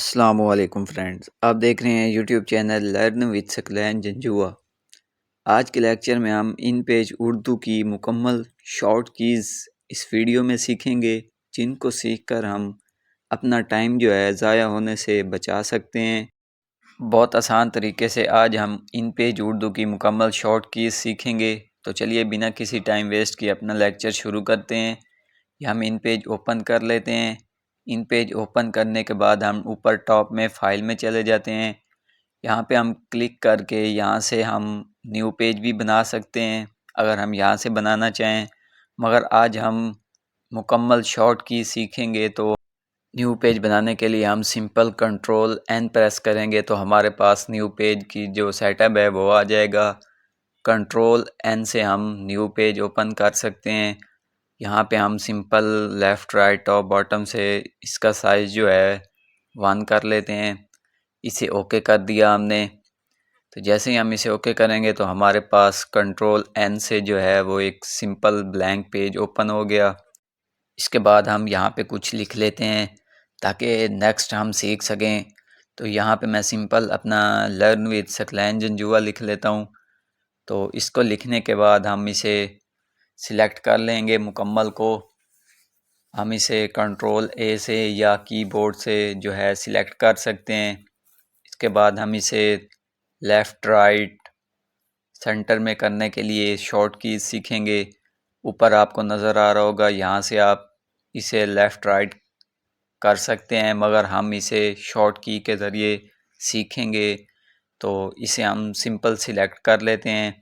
अस्सलामुअलैकुम फ्रेंड्स, आप देख रहे हैं YouTube channel learn with Saqlain Janjua. आज के लेक्चर में हम इन पेज उर्दू की मुकम्मल शॉर्ट कीज़ इस वीडियो में सीखेंगे, जिनको सीखकर हम अपना टाइम जो है ज़ाया होने से बचा सकते हैं। बहुत आसान तरीके से आज हम इन पेज उर्दू की मुकम्मल शॉर्ट कीज़ सीखेंगे। तो चलिए बिना किसी टाइम वेस्ट किए अपना लेक्चर शुरू करते हैं। हम इन पेज ओपन कर लेते हैं। इन पेज ओपन करने के बाद हम ऊपर टॉप में फ़ाइल में चले जाते हैं। यहाँ पे हम क्लिक करके यहाँ से हम न्यू पेज भी बना सकते हैं अगर हम यहाँ से बनाना चाहें, मगर आज हम मुकम्मल शॉर्ट की सीखेंगे। तो न्यू पेज बनाने के लिए हम सिंपल कंट्रोल एन प्रेस करेंगे तो हमारे पास न्यू पेज की जो सेटअप है वो आ जाएगा। कंट्रोल एन से हम न्यू पेज ओपन कर सकते हैं। यहाँ पे हम simple left right top bottom से इसका साइज़ जो है 1 कर लेते हैं। इसे ओके कर दिया हमने। तो जैसे ही हम इसे ओके करेंगे तो हमारे पास कंट्रोल एन से जो है वो एक सिंपल ब्लैंक पेज ओपन हो गया। इसके बाद हम यहाँ पे कुछ लिख लेते हैं ताकि नेक्स्ट हम सीख सकें। तो यहाँ पे मैं सिंपल अपना लर्न विद सकलैन जंजुआ लिख लेता हूँ। तो इसको लिखने के बाद हम इसे सिलेक्ट कर लेंगे मुकम्मल को। हम इसे कंट्रोल ए से या कीबोर्ड से जो है सिलेक्ट कर सकते हैं। इसके बाद हम इसे लेफ़्ट राइट सेंटर में करने के लिए शॉर्ट कीज़ सीखेंगे। ऊपर आपको नज़र आ रहा होगा, यहाँ से आप इसे लेफ़्ट राइट कर सकते हैं, मगर हम इसे शॉर्ट की के ज़रिए सीखेंगे। तो इसे हम सिंपल सिलेक्ट कर लेते हैं।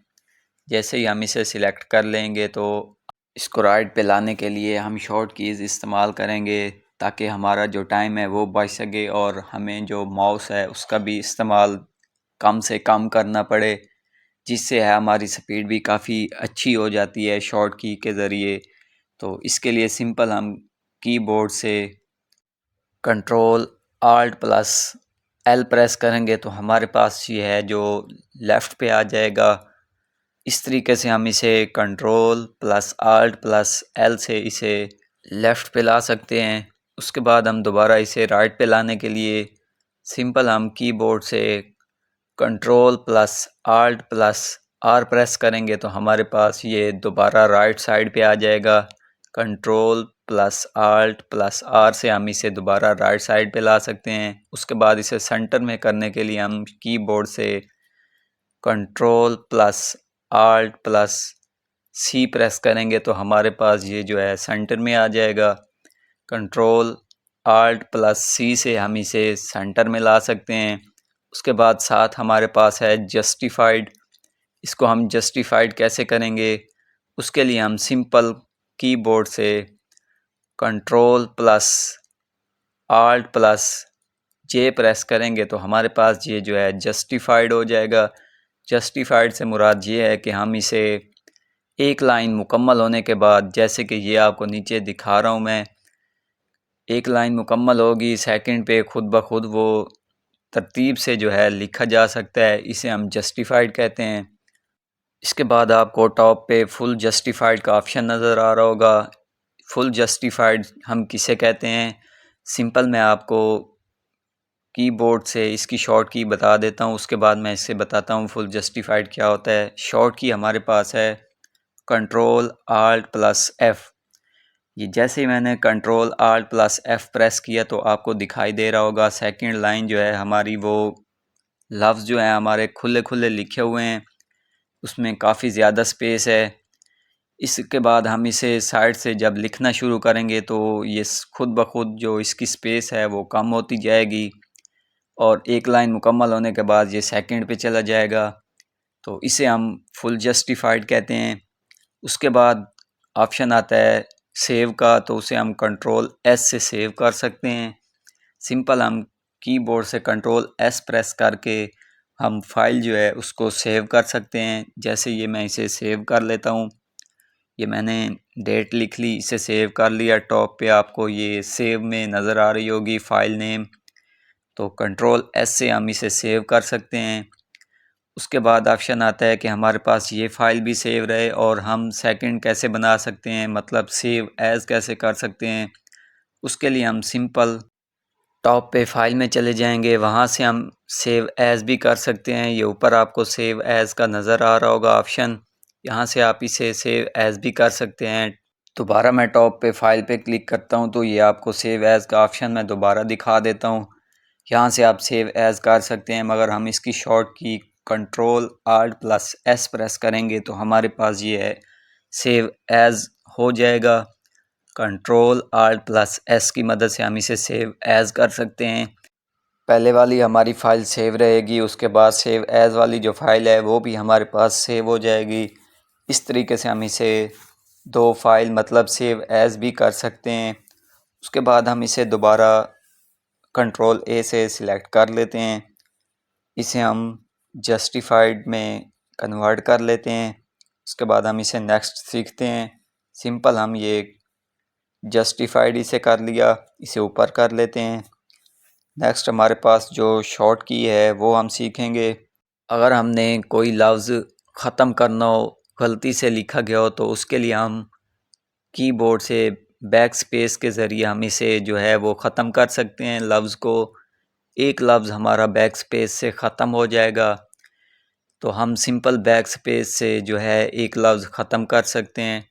जैसे ही हम इसे सिलेक्ट कर लेंगे तो इसको राइट पे लाने के लिए हम शॉर्ट कीज़ इस्तेमाल करेंगे ताकि हमारा जो टाइम है वो बच सके और हमें जो माउस है उसका भी इस्तेमाल कम से कम करना पड़े, जिससे है हमारी स्पीड भी काफ़ी अच्छी हो जाती है शॉर्ट की के ज़रिए। तो इसके लिए सिंपल हम कीबोर्ड से control alt plus L press करेंगे तो हमारे पास ये है जो लेफ़्ट पे आ जाएगा। इस तरीके से हम इसे control plus alt plus L से इसे लेफ़्ट पे ला सकते हैं। उसके बाद हम दोबारा इसे राइट पे लाने के लिए सिंपल हम कीबोर्ड से control plus alt plus are press करेंगे तो हमारे पास ये दोबारा राइट साइड पे आ जाएगा। Control plus alt plus R से हम इसे दोबारा राइट साइड पे ला सकते हैं। उसके बाद इसे सेंटर में करने के लिए हम कीबोर्ड से कंट्रोल प्लस आल्ट प्लस सी प्रेस करेंगे तो हमारे पास ये जो है सेंटर में आ जाएगा। कंट्रोल आल्ट प्लस सी से हम इसे सेंटर में ला सकते हैं। उसके बाद साथ हमारे पास है जस्टिफाइड। इसको हम जस्टिफाइड कैसे करेंगे, उसके लिए हम सिंपल कीबोर्ड से कंट्रोल प्लस आल्ट प्लस जे प्रेस करेंगे तो हमारे पास ये जो है जस्टिफाइड हो जाएगा। जस्टिफाइड से मुराद ये है कि हम इसे एक लाइन मुकम्मल होने के बाद, जैसे कि ये आपको नीचे दिखा रहा हूँ मैं, एक लाइन मुकम्मल होगी सेकंड पे खुद ब खुद वो तरतीब से जो है लिखा जा सकता है, इसे हम जस्टिफाइड कहते हैं। इसके बाद आपको टॉप पे फुल जस्टिफाइड का ऑप्शन नज़र आ रहा होगा। फुल जस्टिफाइड हम किसे कहते हैं, सिंपल मैं आपको कीबोर्ड से इसकी शॉर्ट की बता देता हूँ, उसके बाद मैं इससे बताता हूँ फुल जस्टिफाइड क्या होता है। शॉर्ट की हमारे पास है कंट्रोल आल्ट प्लस एफ़। ये जैसे ही मैंने control alt plus F press किया तो आपको दिखाई दे रहा होगा सेकंड लाइन जो है हमारी, वो लफ्ज़ जो है हमारे खुले खुले लिखे हुए हैं, उसमें काफ़ी ज़्यादा स्पेस है। इसके बाद हम इसे साइड से जब लिखना शुरू करेंगे तो ये खुद ब खुद जो इसकी स्पेस है वो कम होती जाएगी और एक लाइन मुकम्मल होने के बाद ये सेकंड पे चला जाएगा। तो इसे हम फुल जस्टिफाइड कहते हैं। उसके बाद ऑप्शन आता है सेव का, तो उसे हम कंट्रोल एस से सेव कर सकते हैं। सिंपल हम कीबोर्ड से कंट्रोल एस प्रेस करके हम फाइल जो है उसको सेव कर सकते हैं। जैसे ये मैं इसे सेव कर लेता हूँ, ये मैंने डेट लिख ली, इसे सेव कर लिया। टॉप पे आपको ये सेव में नज़र आ रही होगी फ़ाइल नेम, तो कंट्रोल एस से हम इसे सेव कर सकते हैं। उसके बाद ऑप्शन आता है कि हमारे पास ये फ़ाइल भी सेव रहे और हम सेकंड कैसे बना सकते हैं, मतलब सेव एज़ कैसे कर सकते हैं। उसके लिए हम सिंपल टॉप पे फाइल में चले जाएंगे, वहाँ से हम सेव एज़ भी कर सकते हैं। ये ऊपर आपको सेव एज़ का नज़र आ रहा होगा ऑप्शन, यहाँ से आप इसे सेव एज़ भी कर सकते हैं। दोबारा मैं टॉप पे फाइल पे क्लिक करता हूँ तो ये आपको सेव एज़ का ऑप्शन मैं दोबारा दिखा देता हूँ। यहाँ से आप सेव एज़ कर सकते हैं, मगर हम इसकी शॉर्ट की control alt plus S press करेंगे तो हमारे पास ये है सेव एज़ हो जाएगा। कंट्रोल आल्ट प्लस एस की मदद से हम इसे सेव एज़ कर सकते हैं। पहले वाली हमारी फ़ाइल सेव रहेगी, उसके बाद सेव एज़ वाली जो फ़ाइल है वो भी हमारे पास सेव हो जाएगी। इस तरीके से हम इसे दो फाइल मतलब सेव एज़ भी कर सकते हैं। उसके बाद हम इसे दोबारा कंट्रोल ए से सिलेक्ट कर लेते हैं, इसे हम जस्टिफाइड में कन्वर्ट कर लेते हैं। उसके बाद हम इसे नेक्स्ट सीखते हैं। सिंपल हम ये जस्टिफाइड इसे कर लिया, इसे ऊपर कर लेते हैं। नेक्स्ट हमारे पास जो शॉर्ट की है वो हम सीखेंगे। अगर हमने कोई लफ्ज़ ख़त्म करना हो, गलती से लिखा गया हो, तो उसके लिए हम कीबोर्ड से बैक स्पेस के ज़रिए हम इसे जो है वो ख़त्म कर सकते हैं लफ्ज़ को। एक लफ्ज़ हमारा बैक स्पेस से ख़त्म हो जाएगा तो हम सिंपल बैक स्पेस से जो है एक लफ्ज़ ख़त्म कर सकते हैं।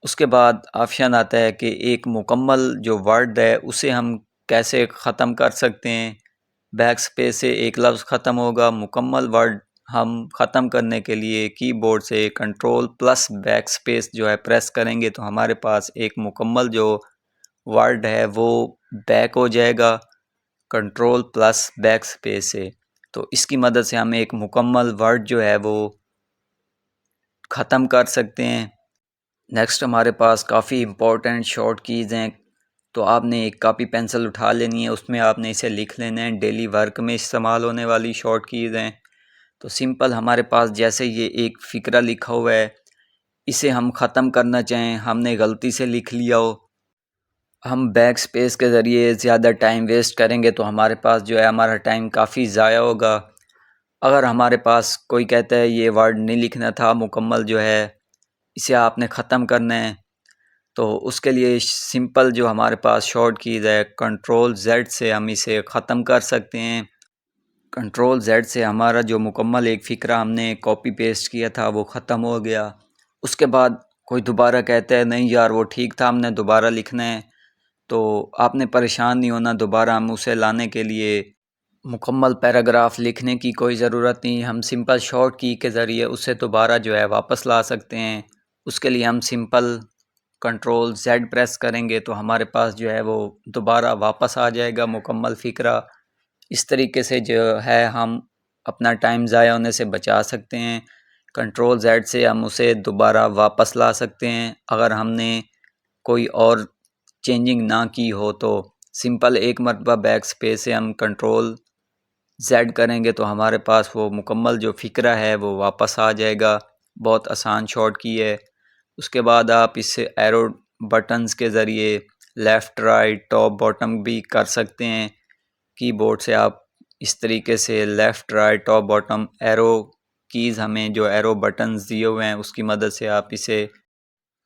उसके बाद ऑप्शन आता है कि एक मुकम्मल जो वर्ड है उसे हम कैसे ख़त्म कर सकते हैं। बैक स्पेस से एक लफ्ज़ ख़त्म होगा, मुकम्मल वर्ड हम ख़त्म करने के लिए कीबोर्ड से कंट्रोल प्लस बैक स्पेस जो है प्रेस करेंगे तो हमारे पास एक मुकम्मल जो वर्ड है वो बैक हो जाएगा कंट्रोल प्लस बैक स्पेस से। तो इसकी मदद से हम एक मुकम्मल वर्ड जो है वो ख़त्म कर सकते हैं। नेक्स्ट हमारे पास काफ़ी इम्पोर्टेंट शॉर्ट कीज़ हैं, तो आपने एक कॉपी पेंसिल उठा लेनी है, उसमें आपने इसे लिख लेना है। डेली वर्क में इस्तेमाल होने वाली शॉर्ट कीज़ हैं। तो सिंपल हमारे पास जैसे ये एक फ़िक्रा लिखा हुआ है, इसे हम ख़त्म करना चाहें, हमने गलती से लिख लिया हो, हम बैक स्पेस के ज़रिए ज़्यादा टाइम वेस्ट करेंगे तो हमारे पास जो है हमारा टाइम काफ़ी ज़ाया होगा। अगर हमारे पास कोई कहता है ये वर्ड नहीं लिखना था, मुकम्मल जो है इसे आपने ख़त्म करना है, तो उसके लिए सिंपल जो हमारे पास शॉर्ट कीज़ है कंट्रोल जेड से हम इसे ख़त्म कर सकते हैं। कंट्रोल जेड से हमारा जो मुकम्मल एक फ़िक्रा हमने कॉपी पेस्ट किया था वो ख़त्म हो गया। उसके बाद कोई दोबारा कहता है नहीं यार वो ठीक था, हमने दोबारा लिखना है, तो आपने परेशान नहीं होना। दोबारा हम उसे लाने के लिए मुकम्मल पैराग्राफ लिखने की कोई ज़रूरत नहीं, हम सिंपल शॉर्ट की के ज़रिए उसे दोबारा जो है वापस ला सकते हैं। उसके लिए हम सिंपल कंट्रोल जेड प्रेस करेंगे तो हमारे पास जो है वो दोबारा वापस आ जाएगा मुकम्मल फ़िक्रा। इस तरीके से जो है हम अपना टाइम ज़ाया होने से बचा सकते हैं। कंट्रोल जेड से हम उसे दोबारा वापस ला सकते हैं। अगर हमने कोई और चेंजिंग ना की हो तो सिंपल एक मरतबा बैक स्पेस से हम कंट्रोल जेड करेंगे तो हमारे पास वो मुकम्मल जो फ़िक्रा है वो वापस आ जाएगा। बहुत आसान शॉर्ट की है। उसके बाद आप इससे एरो बटन्स के ज़रिए लेफ़्ट राइट टॉप बॉटम भी कर सकते हैं। कीबोर्ड से आप इस तरीके से left right top bottom arrow keys हमें जो एरो बटन्स दिए हुए हैं उसकी मदद से आप इसे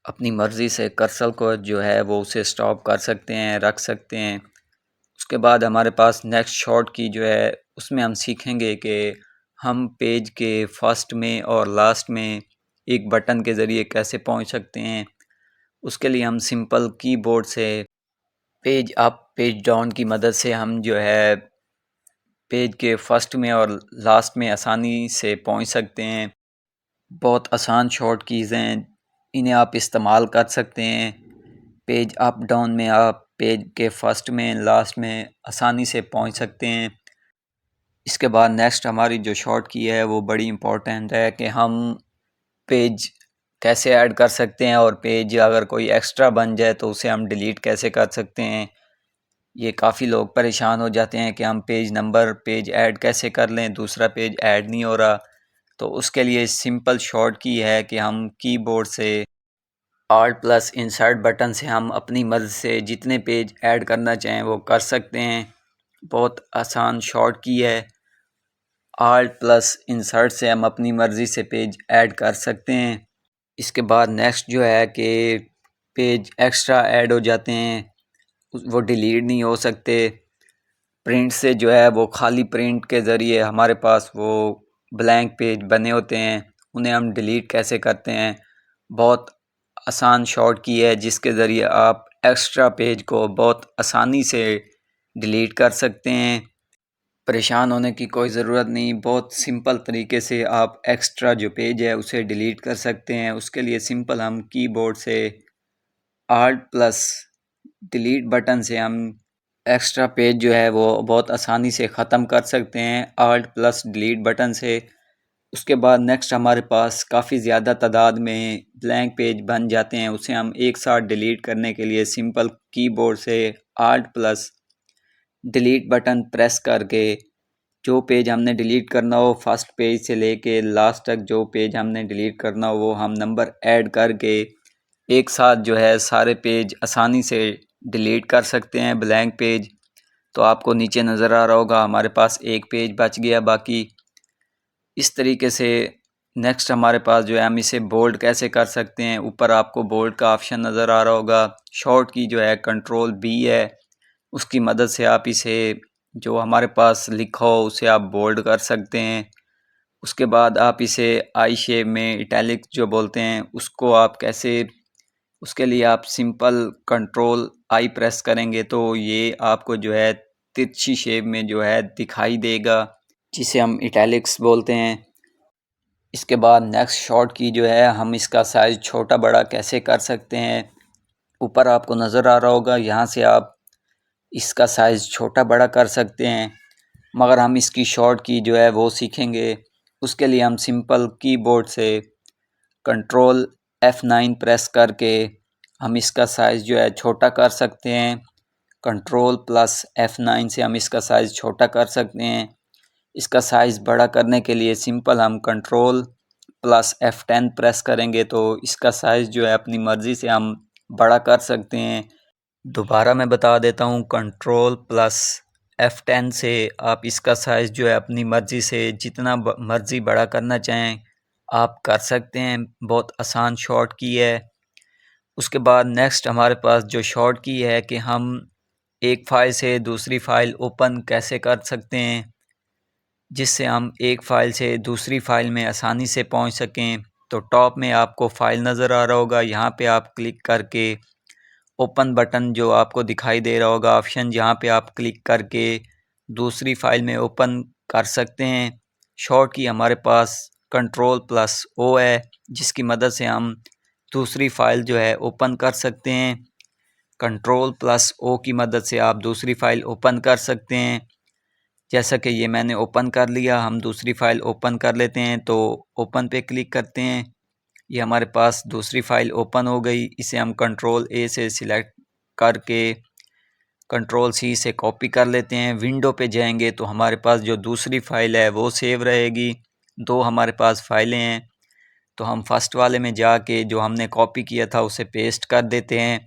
अपनी मर्ज़ी से कर्सर को जो है वो उसे स्टॉप कर सकते हैं, रख सकते हैं। उसके बाद हमारे पास नेक्स्ट शॉर्ट की जो है उसमें हम सीखेंगे कि हम पेज के फर्स्ट में और लास्ट में एक बटन के ज़रिए कैसे पहुंच सकते हैं। उसके लिए हम सिंपल कीबोर्ड से पेज अप पेज डाउन की मदद से हम जो है पेज के फर्स्ट में और लास्ट में आसानी से पहुंच सकते हैं। बहुत आसान शॉर्ट कीज़ हैं, इन्हें आप इस्तेमाल कर सकते हैं। पेज अप डाउन में आप पेज के फर्स्ट में लास्ट में आसानी से पहुंच सकते हैं। इसके बाद नेक्स्ट हमारी जो शॉर्ट की है वो बड़ी इम्पोर्टेंट है कि हम पेज कैसे ऐड कर सकते हैं और पेज अगर कोई एक्स्ट्रा बन जाए तो उसे हम डिलीट कैसे कर सकते हैं। ये काफ़ी लोग परेशान हो जाते हैं कि हम पेज नंबर पेज ऐड कैसे कर लें, दूसरा पेज ऐड नहीं हो रहा। तो उसके लिए सिंपल शॉर्ट की है कि हम कीबोर्ड से आल्ट प्लस इंसर्ट बटन से हम अपनी मर्ज़ी से जितने पेज ऐड करना चाहें वो कर सकते हैं। बहुत आसान शॉर्ट की है। आल्ट प्लस इंसर्ट से हम अपनी मर्ज़ी से पेज ऐड कर सकते हैं। इसके बाद नेक्स्ट जो है कि पेज एक्स्ट्रा ऐड हो जाते हैं, वो डिलीट नहीं हो सकते। प्रिंट से जो है वो खाली प्रिंट के ज़रिए हमारे पास वो ब्लैंक पेज बने होते हैं, उन्हें हम डिलीट कैसे करते हैं। बहुत आसान शॉर्ट की है जिसके ज़रिए आप एक्स्ट्रा पेज को बहुत आसानी से डिलीट कर सकते हैं। परेशान होने की कोई ज़रूरत नहीं, बहुत सिंपल तरीके से आप एक्स्ट्रा जो पेज है उसे डिलीट कर सकते हैं। उसके लिए सिंपल हम कीबोर्ड से Alt प्लस डिलीट बटन से हम एक्स्ट्रा पेज जो है वो बहुत आसानी से ख़त्म कर सकते हैं, Alt प्लस डिलीट बटन से। उसके बाद नेक्स्ट हमारे पास काफ़ी ज़्यादा तादाद में ब्लैंक पेज बन जाते हैं, उसे हम एक साथ डिलीट करने के लिए सिंपल कीबोर्ड से Alt plus delete button press करके जो पेज हमने डिलीट करना हो, फर्स्ट पेज से लेके लास्ट तक जो पेज हमने डिलीट करना हो वो हम नंबर ऐड करके एक साथ जो है सारे पेज आसानी से डिलीट कर सकते हैं ब्लैंक पेज। तो आपको नीचे नज़र आ रहा होगा हमारे पास एक पेज बच गया बाकी। इस तरीके से नेक्स्ट हमारे पास जो है हम इसे बोल्ड कैसे कर सकते हैं। ऊपर आपको बोल्ड का ऑप्शन नज़र आ रहा होगा, शॉर्ट की जो है कंट्रोल बी है, उसकी मदद से आप इसे जो हमारे पास लिखा हो उसे आप बोल्ड कर सकते हैं। उसके बाद आप इसे आई शेप में इटैलिक जो बोलते हैं उसको आप कैसे, उसके लिए आप सिंपल कंट्रोल आई प्रेस करेंगे तो ये आपको जो है तिरछी शेप में जो है दिखाई देगा, जिसे हम इटैलिक्स बोलते हैं। इसके बाद नेक्स्ट शॉर्ट की जो है हम इसका साइज़ छोटा बड़ा कैसे कर सकते हैं। ऊपर आपको नज़र आ रहा होगा, यहाँ से आप इसका साइज़ छोटा बड़ा कर सकते हैं, मगर हम इसकी शॉर्ट की जो है वो सीखेंगे। उसके लिए हम सिंपल कीबोर्ड से कंट्रोल F9 प्रेस करके हम इसका साइज़ जो है छोटा कर सकते हैं। कंट्रोल प्लस F9 से हम इसका साइज़ छोटा कर सकते हैं। इसका साइज़ बड़ा करने के लिए सिंपल हम कंट्रोल प्लस F10 प्रेस करेंगे तो इसका साइज़ जो है अपनी मर्ज़ी से हम बड़ा कर सकते हैं। दोबारा मैं बता देता हूँ, कंट्रोल प्लस F10 से आप इसका साइज़ जो है अपनी मर्ज़ी से जितना मर्ज़ी बड़ा करना चाहें आप कर सकते हैं। बहुत आसान शॉर्ट की है। उसके बाद नेक्स्ट हमारे पास जो शॉर्ट की है कि हम एक फ़ाइल से दूसरी फ़ाइल ओपन कैसे कर सकते हैं, जिससे हम एक फ़ाइल से दूसरी फ़ाइल में आसानी से पहुंच सकें। तो टॉप में आपको फ़ाइल नज़र आ रहा होगा, यहाँ पे आप क्लिक करके ओपन बटन जो आपको दिखाई दे रहा होगा ऑप्शन, जहाँ पे आप क्लिक करके दूसरी फ़ाइल में ओपन कर सकते हैं। शॉर्ट की हमारे पास कंट्रोल प्लस ओ है, जिसकी मदद से हम दूसरी फ़ाइल जो है ओपन कर सकते हैं। कंट्रोल प्लस ओ की मदद से आप दूसरी फ़ाइल ओपन कर सकते हैं। जैसा कि ये मैंने ओपन कर लिया, हम दूसरी फ़ाइल ओपन कर लेते हैं तो ओपन पे क्लिक करते हैं। ये हमारे पास दूसरी फ़ाइल ओपन हो गई। इसे हम कंट्रोल ए से सिलेक्ट करके कंट्रोल सी से कॉपी कर लेते हैं। विंडो पे जाएंगे तो हमारे पास जो दूसरी फ़ाइल है वो सेव रहेगी। दो हमारे पास फ़ाइलें हैं तो हम फर्स्ट वाले में जाके जो हमने कॉपी किया था उसे पेस्ट कर देते हैं।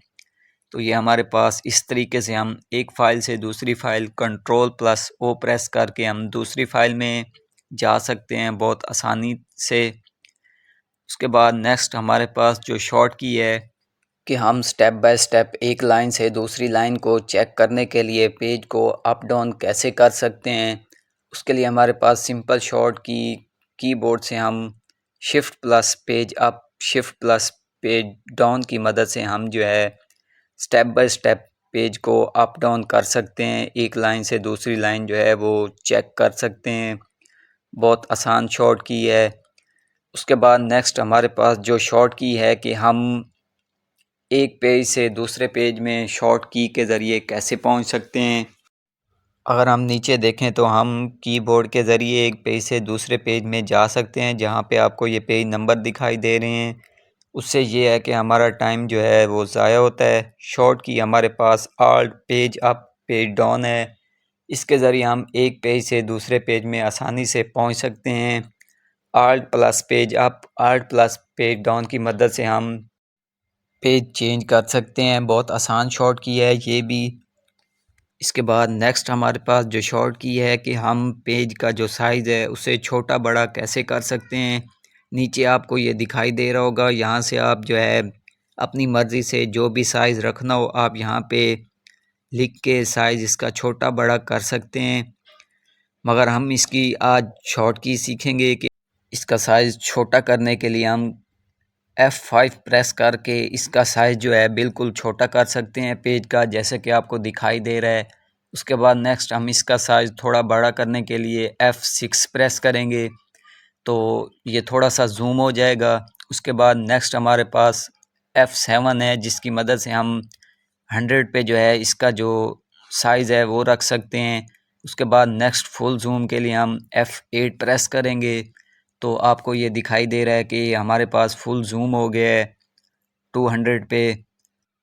तो ये हमारे पास इस तरीके से हम एक फ़ाइल से दूसरी file control plus O press करके हम दूसरी फ़ाइल में जा सकते हैं बहुत आसानी से। उसके बाद नेक्स्ट हमारे पास जो शॉर्ट की है कि हम स्टेप बाय स्टेप एक लाइन से दूसरी लाइन को चेक करने के लिए पेज को अप डाउन कैसे कर सकते हैं। उसके लिए हमारे पास सिंपल शॉर्ट की कीबोर्ड से हम shift plus page up, shift plus page down की मदद से हम जो है स्टेप बाय स्टेप पेज को अप डाउन कर सकते हैं। एक लाइन से दूसरी लाइन जो है वो चेक कर सकते हैं। बहुत आसान शॉर्ट की है। उसके बाद नेक्स्ट हमारे पास जो शॉर्ट की है कि हम एक पेज से दूसरे पेज में शॉर्ट की के ज़रिए कैसे पहुंच सकते हैं। अगर हम नीचे देखें तो हम कीबोर्ड के ज़रिए एक पेज से दूसरे पेज में जा सकते हैं, जहां पे आपको ये पेज नंबर दिखाई दे रहे हैं। उससे ये है कि हमारा टाइम जो है वो ज़ाया होता है। शॉर्ट की हमारे पास alt page up page down है, इसके ज़रिए हम एक पेज से दूसरे पेज में आसानी से पहुंच सकते हैं। Alt plus page up, alt plus page down की मदद से हम पेज चेंज कर सकते हैं। बहुत आसान शॉर्ट की है ये भी। इसके बाद नेक्स्ट हमारे पास जो शॉर्ट की है कि हम पेज का जो साइज़ है उसे छोटा बड़ा कैसे कर सकते हैं। नीचे आपको ये दिखाई दे रहा होगा, यहाँ से आप जो है अपनी मर्ज़ी से जो भी साइज़ रखना हो आप यहाँ पे लिख के साइज़ इसका छोटा बड़ा कर सकते हैं। मगर हम इसकी आज शॉर्ट की सीखेंगे कि इसका साइज़ छोटा करने के लिए हम F5 प्रेस करके इसका साइज़ जो है बिल्कुल छोटा कर सकते हैं पेज का, जैसे कि आपको दिखाई दे रहा है। उसके बाद नेक्स्ट हम इसका साइज़ थोड़ा बड़ा करने के लिए F6 प्रेस करेंगे तो ये थोड़ा सा जूम हो जाएगा। उसके बाद नेक्स्ट हमारे पास F7 है, जिसकी मदद से हम 100 पे जो है इसका जो साइज़ है वो रख सकते हैं। उसके बाद नेक्स्ट फुल जूम के लिए हम F8 प्रेस करेंगे तो आपको ये दिखाई दे रहा है कि हमारे पास फुल जूम हो गया है 200 पे।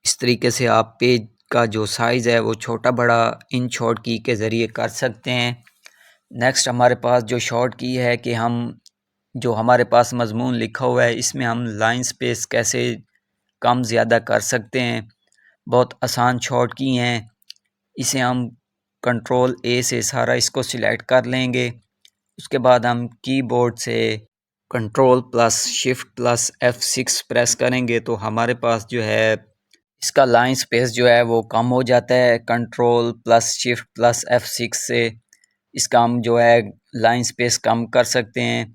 इस तरीके से आप पेज का जो साइज़ है वो छोटा बड़ा इन शॉर्ट की के ज़रिए कर सकते हैं। नेक्स्ट हमारे पास जो शॉर्ट की है कि हम जो हमारे पास मज़मून लिखा हुआ है इसमें हम लाइन स्पेस कैसे कम ज़्यादा कर सकते हैं। बहुत आसान शॉर्ट की हैं। इसे हम कंट्रोल ए से सारा इसको सिलेक्ट कर लेंगे। उसके बाद हम कीबोर्ड से control plus shift plus F6 press करेंगे तो हमारे पास जो है इसका लाइन स्पेस जो है वो कम हो जाता है। Control plus shift plus F6 से इसका हम जो है लाइन स्पेस कम कर सकते हैं।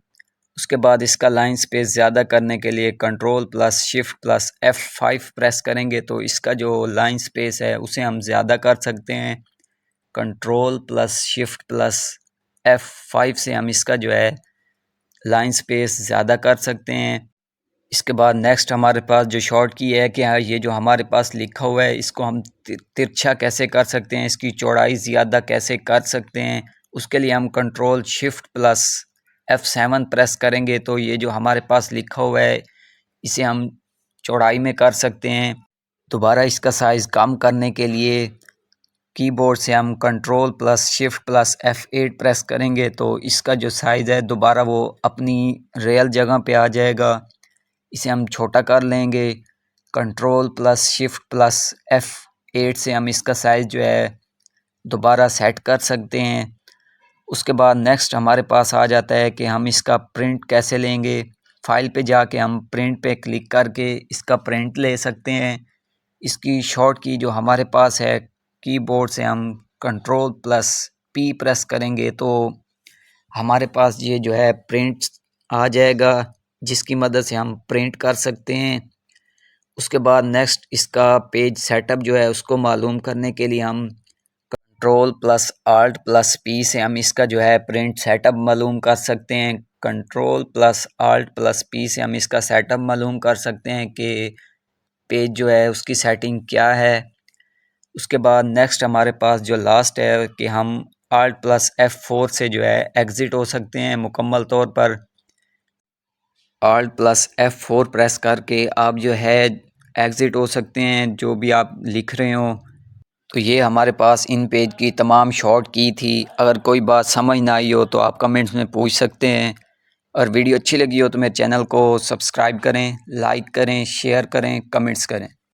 उसके बाद इसका लाइन स्पेस ज़्यादा करने के लिए control plus shift plus F5 press करेंगे तो इसका जो लाइन स्पेस है उसे हम ज़्यादा कर सकते हैं। Control plus shift plus F5 से हम इसका जो है लाइन स्पेस ज़्यादा कर सकते हैं। इसके बाद नेक्स्ट हमारे पास जो शॉर्ट की है कि हाँ ये जो हमारे पास लिखा हुआ है इसको हम तिरछा कैसे कर सकते हैं, इसकी चौड़ाई ज़्यादा कैसे कर सकते हैं। उसके लिए हम control shift plus F7 press करेंगे तो ये जो हमारे पास लिखा हुआ है इसे हम चौड़ाई में कर सकते हैं। दोबारा इसका साइज़ कम करने के लिए कीबोर्ड से हम control plus shift plus F8 press करेंगे तो इसका जो साइज़ है दोबारा वो अपनी रियल जगह पे आ जाएगा। इसे हम छोटा कर लेंगे। Control plus shift plus F8 से हम इसका साइज़ जो है दोबारा सेट कर सकते हैं। उसके बाद नेक्स्ट हमारे पास आ जाता है कि हम इसका प्रिंट कैसे लेंगे। फाइल पे जाके हम प्रिंट पे क्लिक करके इसका प्रिंट ले सकते हैं। इसकी शॉर्ट की जो हमारे पास है कीबोर्ड से हम कंट्रोल प्लस P प्रेस करेंगे तो हमारे पास ये जो है प्रिंट आ जाएगा, जिसकी मदद से हम प्रिंट कर सकते हैं। उसके बाद नेक्स्ट इसका पेज सेटअप जो है उसको मालूम करने के लिए हम control plus alt plus P से हम इसका जो है प्रिंट सेटअप मालूम कर सकते हैं। Control plus alt plus P से हम इसका सेटअप मालूम कर सकते हैं कि पेज जो है उसकी सेटिंग क्या है। उसके बाद नेक्स्ट हमारे पास जो लास्ट है कि हम आल्ट प्लस F4 से जो है एग्ज़िट हो सकते हैं मुकम्मल तौर पर। आल्ट प्लस F4 प्रेस करके आप जो है एग्ज़िट हो सकते हैं जो भी आप लिख रहे हो। तो ये हमारे पास इन पेज की तमाम शॉर्ट की थी। अगर कोई बात समझ ना आई हो तो आप कमेंट्स में पूछ सकते हैं। और वीडियो अच्छी लगी हो तो मेरे चैनल को सब्सक्राइब करें, लाइक करें, शेयर करें, कमेंट्स करें।